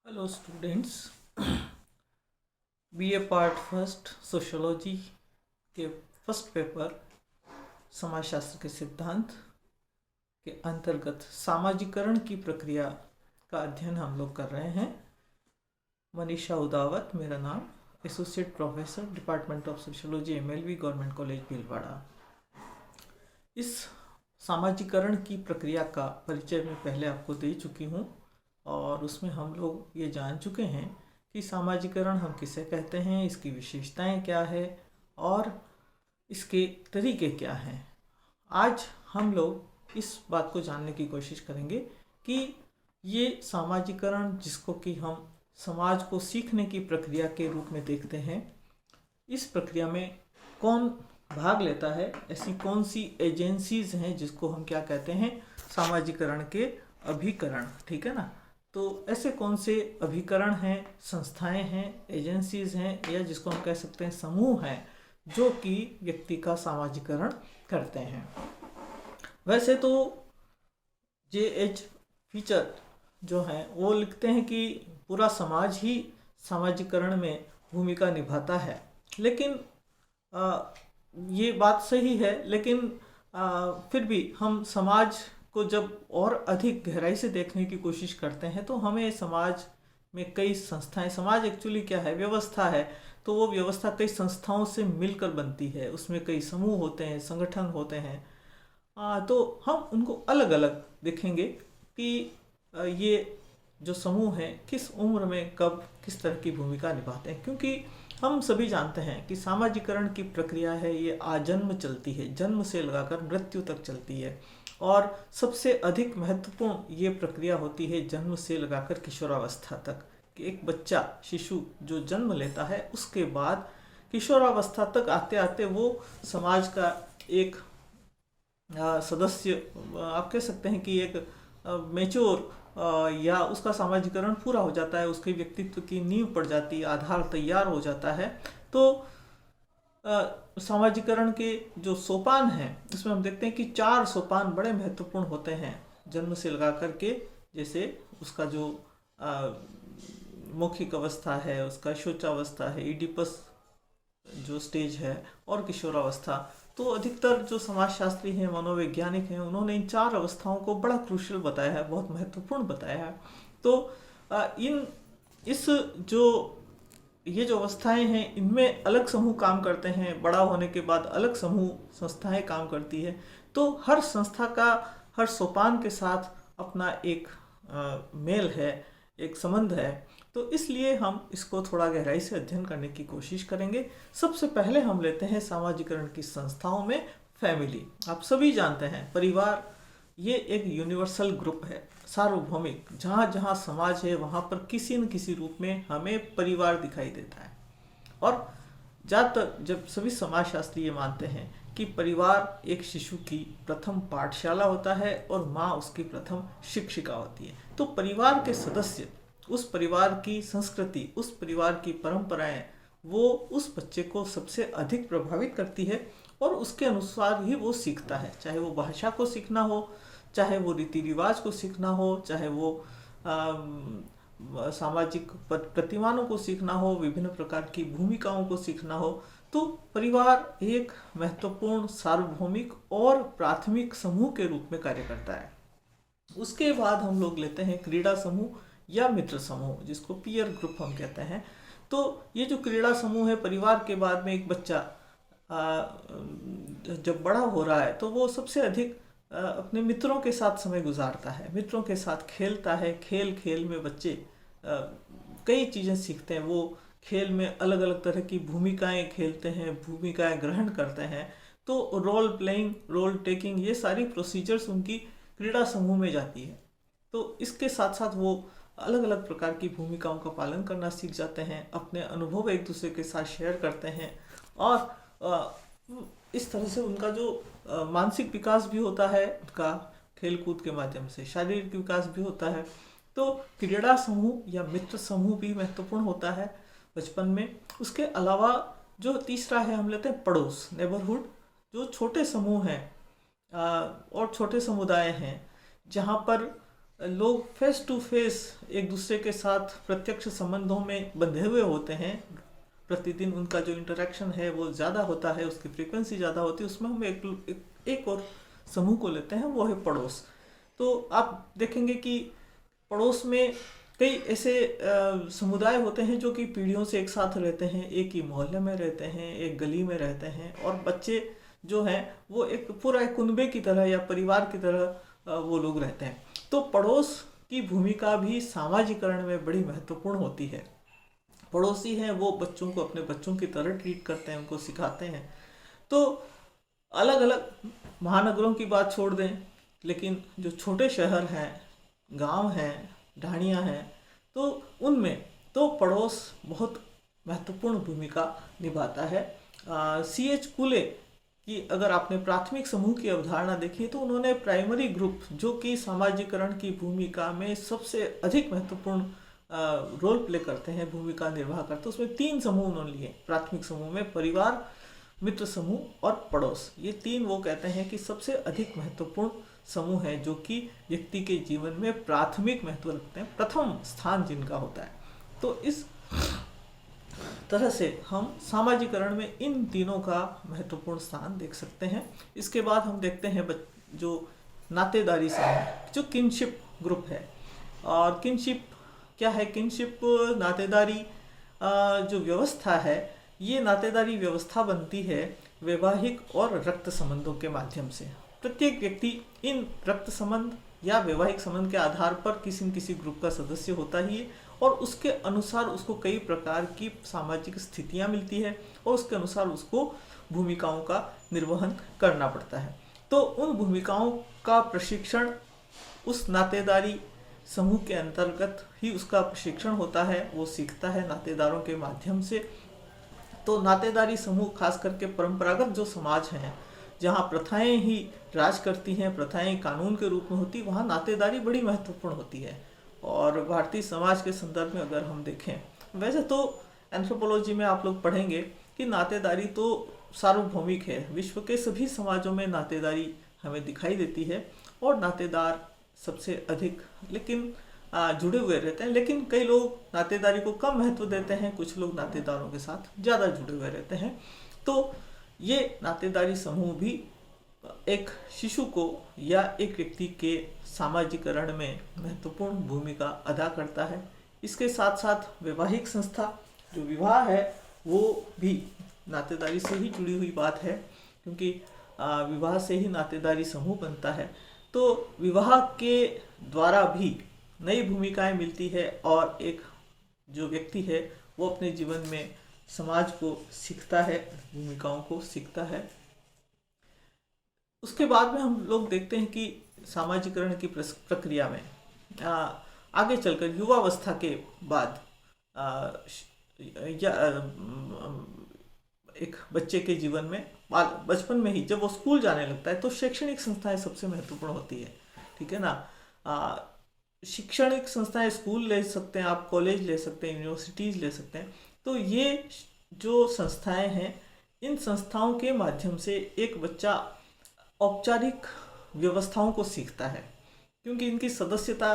Hello students. BA part first sociology के first paper समाजशास्त्र के सिद्धांत के अंतर्गत सामाजिकरण की प्रक्रिया का अध्ययन हम लोग कर रहे हैं। मनीषा उदावत मेरा नाम, associate professor department of sociology MLV government college Bhilwara. इस सामाजिकरण की प्रक्रिया का परिचय मैं पहले आपको दे चुकी हूँ और उसमें हम लोग ये जान चुके हैं कि सामाजिकरण हम किसे कहते हैं, इसकी विशेषताएं क्या है और इसके तरीके क्या हैं। आज हम लोग इस बात को जानने की कोशिश करेंगे कि ये सामाजिकरण, जिसको कि हम समाज को सीखने की प्रक्रिया के रूप में देखते हैं, इस प्रक्रिया में कौन भाग लेता है, ऐसी कौन सी एजेंसीज हैं जिसको हम क्या कहते हैं, सामाजिकरण के अभिकरण। ठीक है ना। तो ऐसे कौन से अभिकरण हैं, संस्थाएं हैं, एजेंसीज हैं, या जिसको हम कह सकते हैं समूह हैं, जो कि व्यक्ति का सामाजिकरण करते हैं। वैसे तो जे.एच. फीचर जो हैं वो लिखते हैं कि पूरा समाज ही सामाजिकरण में भूमिका निभाता है, लेकिन ये बात सही है, लेकिन फिर भी हम समाज को जब और अधिक गहराई से देखने की कोशिश करते हैं तो हमें समाज में कई संस्थाएं, समाज एक्चुअली क्या है, व्यवस्था है, तो वो व्यवस्था कई संस्थाओं से मिलकर बनती है, उसमें कई समूह होते हैं, संगठन होते हैं। तो हम उनको अलग अलग देखेंगे कि ये जो समूह हैं किस उम्र में कब किस तरह की भूमिका निभाते हैं, क्योंकि हम सभी जानते हैं कि सामाजिकरण की प्रक्रिया है ये आजन्म चलती है, जन्म से लगाकर मृत्यु तक चलती है, और सबसे अधिक महत्वपूर्ण ये प्रक्रिया होती है जन्म से लगाकर किशोरावस्था तक, कि एक बच्चा, शिशु जो जन्म लेता है उसके बाद किशोरावस्था तक आते आते वो समाज का एक सदस्य, आप कह सकते हैं कि एक मेच्योर, या उसका सामाजिकरण पूरा हो जाता है, उसके व्यक्तित्व की नींव पड़ जाती है, आधार तैयार हो जाता है। तो सामाजिकरण के जो सोपान हैं उसमें हम देखते हैं कि 4 सोपान बड़े महत्वपूर्ण होते हैं जन्म से लगा करके। जैसे उसका जो मौखिक अवस्था है, उसका शोचावस्था है, इडिपस जो स्टेज है, और किशोरावस्था। तो अधिकतर जो समाजशास्त्री हैं, मनोवैज्ञानिक हैं, उन्होंने इन 4 अवस्थाओं को बड़ा क्रूशियल बताया है, बहुत महत्वपूर्ण बताया है। तो ये जो अवस्थाएं हैं इनमें अलग समूह काम करते हैं, बड़ा होने के बाद अलग समूह संस्थाएं काम करती है। तो हर संस्था का हर सोपान के साथ अपना एक मेल है, एक संबंध है। तो इसलिए हम इसको थोड़ा गहराई से अध्ययन करने की कोशिश करेंगे। सबसे पहले हम लेते हैं सामाजिकरण की संस्थाओं में फैमिली। आप सभी जानते हैं परिवार ये एक यूनिवर्सल ग्रुप है, सार्वभौमिक। जहाँ जहाँ समाज है वहाँ पर किसी न किसी रूप में हमें परिवार दिखाई देता है। और ज़्यादातर जब सभी समाजशास्त्री ये मानते हैं कि परिवार एक शिशु की प्रथम पाठशाला होता है और माँ उसकी प्रथम शिक्षिका होती है। तो परिवार के सदस्य, उस परिवार की संस्कृति, उस परिवार की परंपराएं, वो उस बच्चे को सबसे अधिक प्रभावित करती है और उसके अनुसार ही वो सीखता है। चाहे वो भाषा को सीखना हो, चाहे वो रीति रिवाज को सीखना हो, चाहे वो सामाजिक प्रतिमानों को सीखना हो, विभिन्न प्रकार की भूमिकाओं को सीखना हो। तो परिवार एक महत्वपूर्ण सार्वभौमिक और प्राथमिक समूह के रूप में कार्य करता है। उसके बाद हम लोग लेते हैं क्रीड़ा समूह या मित्र समूह, जिसको पीयर ग्रुप हम कहते हैं। तो ये जो क्रीड़ा समूह है, परिवार के बाद में एक बच्चा जब बड़ा हो रहा है तो वो सबसे अधिक अपने मित्रों के साथ समय गुजारता है, मित्रों के साथ खेलता है। खेल खेल में बच्चे कई चीज़ें सीखते हैं। वो खेल में अलग अलग तरह की भूमिकाएं खेलते हैं, भूमिकाएं ग्रहण करते हैं। तो रोल प्लेइंग, रोल टेकिंग, ये सारी प्रोसीजर्स उनकी क्रीड़ा समूह में जाती है। तो इसके साथ साथ वो अलग अलग प्रकार की भूमिकाओं का पालन करना सीख जाते हैं, अपने अनुभव एक दूसरे के साथ शेयर करते हैं, और इस तरह से उनका जो मानसिक विकास भी होता है, उनका खेल कूद के माध्यम से शारीरिक विकास भी होता है। तो क्रीड़ा समूह या मित्र समूह भी महत्वपूर्ण होता है बचपन में। उसके अलावा जो तीसरा है हम लेते हैं पड़ोस, नेबरहुड, जो छोटे समूह हैं और छोटे समुदाय हैं, जहाँ पर लोग फेस टू फेस एक दूसरे के साथ प्रत्यक्ष संबंधों में बंधे हुए होते हैं, प्रतिदिन उनका जो इंटरेक्शन है वो ज़्यादा होता है, उसकी फ्रीक्वेंसी ज़्यादा होती है, उसमें हम एक और समूह को लेते हैं, वो है पड़ोस। तो आप देखेंगे कि पड़ोस में कई ऐसे समुदाय होते हैं जो कि पीढ़ियों से एक साथ रहते हैं, एक ही मोहल्ले में रहते हैं, एक गली में रहते हैं, और बच्चे जो हैं वो एक पूरा एक कुनबे की तरह या परिवार की तरह वो लोग रहते हैं। तो पड़ोस की भूमिका भी सामाजिकरण में बड़ी महत्वपूर्ण होती है। पड़ोसी हैं वो बच्चों को अपने बच्चों की तरह ट्रीट करते हैं, उनको सिखाते हैं। तो अलग अलग महानगरों की बात छोड़ दें, लेकिन जो छोटे शहर हैं, गांव हैं, ढाणियाँ हैं, तो उनमें तो पड़ोस बहुत महत्वपूर्ण भूमिका निभाता है। C.H. कुले की अगर आपने प्राथमिक समूह की अवधारणा देखी तो उन्होंने प्राइमरी ग्रुप जो कि सामाजिकरण की भूमिका में सबसे अधिक महत्वपूर्ण रोल प्ले करते हैं, भूमिका निर्वाह करते हैं, उसमें 3 समूह उन्होंने लिए प्राथमिक समूह में, परिवार, मित्र समूह और पड़ोस। ये 3 वो कहते हैं कि सबसे अधिक महत्वपूर्ण समूह है जो कि व्यक्ति के जीवन में प्राथमिक महत्व रखते हैं, प्रथम स्थान जिनका होता है। तो इस तरह से हम सामाजिकरण में इन तीनों का महत्वपूर्ण स्थान देख सकते हैं। इसके बाद हम देखते हैं जो नातेदारी समूह, जो किनशिप ग्रुप है। और किनशिप क्या है? किनशिप नातेदारी जो व्यवस्था है, ये नातेदारी व्यवस्था बनती है वैवाहिक और रक्त संबंधों के माध्यम से। प्रत्येक व्यक्ति इन रक्त संबंध या वैवाहिक संबंध के आधार पर किसी न किसी ग्रुप का सदस्य होता ही है, और उसके अनुसार उसको कई प्रकार की सामाजिक स्थितियां मिलती है और उसके अनुसार उसको भूमिकाओं का निर्वहन करना पड़ता है। तो उन भूमिकाओं का प्रशिक्षण उस नातेदारी समूह के अंतर्गत ही उसका प्रशिक्षण होता है, वो सीखता है नातेदारों के माध्यम से। तो नातेदारी समूह खास करके परंपरागत जो समाज हैं, जहाँ प्रथाएं ही राज करती हैं, प्रथाएं कानून के रूप में होती, वहाँ नातेदारी बड़ी महत्वपूर्ण होती है। और भारतीय समाज के संदर्भ में अगर हम देखें, वैसे तो एंथ्रोपोलॉजी में आप लोग पढ़ेंगे कि नातेदारी तो सार्वभौमिक है, विश्व के सभी समाजों में नातेदारी हमें दिखाई देती है, और नातेदार सबसे अधिक लेकिन जुड़े हुए रहते हैं। लेकिन कई लोग नातेदारी को कम महत्व देते हैं, कुछ लोग नातेदारों के साथ ज़्यादा जुड़े हुए रहते हैं। तो ये नातेदारी समूह भी एक शिशु को या एक व्यक्ति के सामाजिकरण में महत्वपूर्ण भूमिका अदा करता है। इसके साथ साथ वैवाहिक संस्था, जो विवाह है, वो भी नातेदारी से ही जुड़ी हुई बात है, क्योंकि विवाह से ही नातेदारी समूह बनता है। तो विवाह के द्वारा भी नई भूमिकाएं मिलती है, और एक जो व्यक्ति है वो अपने जीवन में समाज को सीखता है, भूमिकाओं को सीखता है। उसके बाद में हम लोग देखते हैं कि सामाजिकरण की प्रक्रिया में आगे चलकर युवावस्था के बाद या एक बच्चे के जीवन में बचपन में ही जब वो स्कूल जाने लगता है, तो शैक्षणिक संस्थाएं सबसे महत्वपूर्ण होती है। ठीक है ना? शैक्षणिक संस्थाएं, स्कूल ले सकते हैं आप, कॉलेज ले सकते हैं, यूनिवर्सिटीज़ ले सकते हैं। तो ये जो संस्थाएं हैं, इन संस्थाओं के माध्यम से एक बच्चा औपचारिक व्यवस्थाओं को सीखता है, क्योंकि इनकी सदस्यता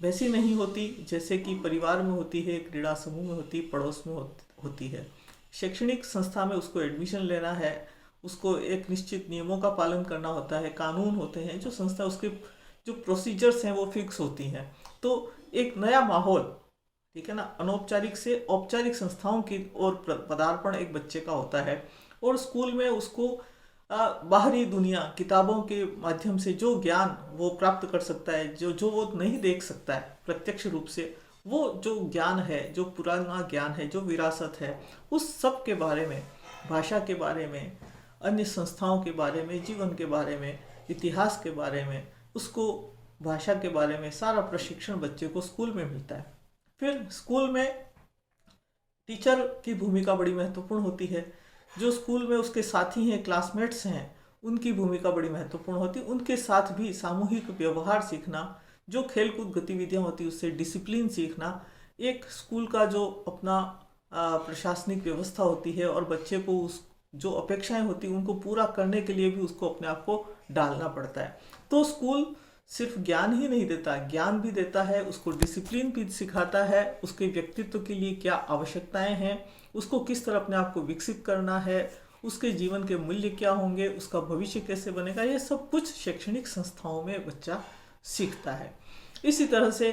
वैसी नहीं होती जैसे कि परिवार में होती है, क्रीड़ा समूह में होती, पड़ोस में होती है। शैक्षणिक संस्था में उसको एडमिशन लेना है, उसको एक निश्चित नियमों का पालन करना होता है, कानून होते हैं, जो संस्था उसके जो प्रोसीजर्स हैं वो फिक्स होती हैं। तो एक नया माहौल, ठीक है ना, अनौपचारिक से औपचारिक संस्थाओं की ओर पदार्पण एक बच्चे का होता है। और स्कूल में उसको बाहरी दुनिया, किताबों के माध्यम से जो ज्ञान वो प्राप्त कर सकता है, जो वो नहीं देख सकता है प्रत्यक्ष रूप से, वो जो ज्ञान है, जो पुराना ज्ञान है, जो विरासत है, उस सब के बारे में, भाषा के बारे में, अन्य संस्थाओं के बारे में, जीवन के बारे में, इतिहास के बारे में, उसको भाषा के बारे में सारा प्रशिक्षण बच्चे को स्कूल में मिलता है। फिर स्कूल में टीचर की भूमिका बड़ी महत्वपूर्ण होती है। जो स्कूल में उसके साथी हैं, क्लासमेट्स हैं, उनकी भूमिका बड़ी महत्वपूर्ण होती है। उनके साथ भी सामूहिक व्यवहार सीखना, जो खेलकूद गतिविधियां होती उससे डिसिप्लिन सीखना, एक स्कूल का जो अपना प्रशासनिक व्यवस्था होती है, और बच्चे को उस जो अपेक्षाएं होती हैं उनको पूरा करने के लिए भी उसको अपने आप को डालना पड़ता है। तो स्कूल सिर्फ ज्ञान ही नहीं देता, ज्ञान भी देता है, उसको डिसिप्लिन भी सिखाता है, उसके व्यक्तित्व के लिए क्या आवश्यकताएं हैं, उसको किस तरह अपने आप को विकसित करना है, उसके जीवन के मूल्य क्या होंगे, उसका भविष्य कैसे बनेगा, ये सब कुछ शैक्षणिक संस्थाओं में बच्चा सीखता है। इसी तरह से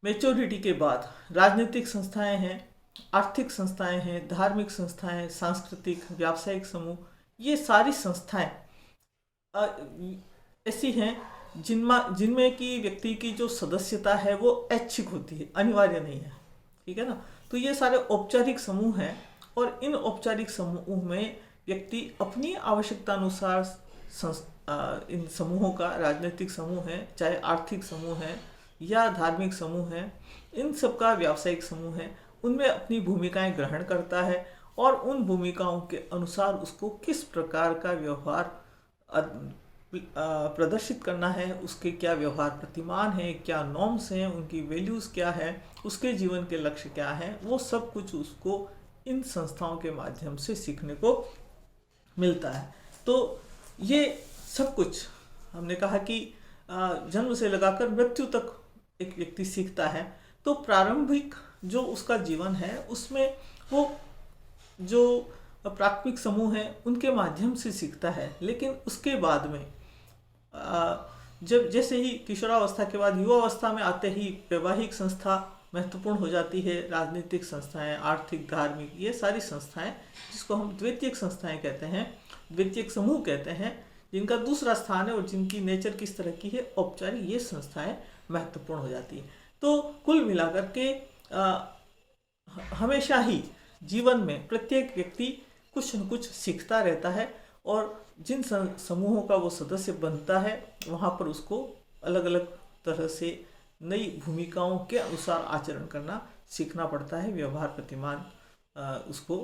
मैच्योरिटी के बाद राजनीतिक संस्थाएं हैं, आर्थिक संस्थाएं हैं, धार्मिक संस्थाएं, सांस्कृतिक, व्यावसायिक समूह, ये सारी संस्थाएं ऐसी हैं जिनमें कि व्यक्ति की जो सदस्यता है वो ऐच्छिक होती है, अनिवार्य नहीं है। ठीक है ना। तो ये सारे औपचारिक समूह हैं और इन औपचारिक समूह में व्यक्ति अपनी आवश्यकता अनुसार इन समूहों का, राजनीतिक समूह है, चाहे आर्थिक समूह है या धार्मिक समूह है, इन सब का व्यावसायिक समूह है, उनमें अपनी भूमिकाएं ग्रहण करता है और उन भूमिकाओं के अनुसार उसको किस प्रकार का व्यवहार प्रदर्शित करना है, उसके क्या व्यवहार प्रतिमान है, क्या नॉर्म्स हैं, उनकी वैल्यूज़ क्या है, उसके जीवन के लक्ष्य क्या हैं, वो सब कुछ उसको इन संस्थाओं के माध्यम से सीखने को मिलता है। तो ये सब कुछ हमने कहा कि जन्म से लगाकर मृत्यु तक एक व्यक्ति सीखता है। तो प्रारंभिक जो उसका जीवन है उसमें वो जो प्राथमिक समूह है उनके माध्यम से सीखता है, लेकिन उसके बाद में जब जैसे ही किशोरावस्था के बाद युवावस्था में आते ही वैवाहिक संस्था महत्वपूर्ण हो जाती है, राजनीतिक संस्थाएं, आर्थिक, धार्मिक, ये सारी संस्थाएं जिसको हम द्वितीयक संस्थाएं कहते हैं, द्वितीयक समूह कहते हैं, जिनका दूसरा स्थान है और जिनकी नेचर किस तरह की है, औपचारिक, ये संस्थाएं महत्वपूर्ण हो जाती है। तो कुल मिलाकर के हमेशा ही जीवन में प्रत्येक व्यक्ति कुछ न कुछ सीखता रहता है और जिन समूहों का वो सदस्य बनता है वहाँ पर उसको अलग अलग तरह से नई भूमिकाओं के अनुसार आचरण करना सीखना पड़ता है, व्यवहार प्रतिमान उसको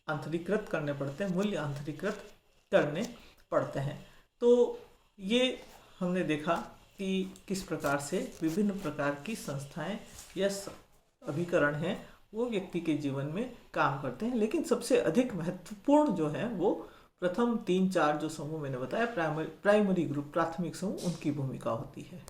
आंतरिकृत करने पड़ते हैं, मूल्य आंतरिकृत करने पड़ते हैं। तो ये हमने देखा कि किस प्रकार से विभिन्न प्रकार की संस्थाएं या अभिकरण हैं वो व्यक्ति के जीवन में काम करते हैं, लेकिन सबसे अधिक महत्वपूर्ण जो है वो प्रथम 3-4 जो समूह मैंने बताया, प्राइमरी ग्रुप, प्राथमिक समूह, उनकी भूमिका होती है।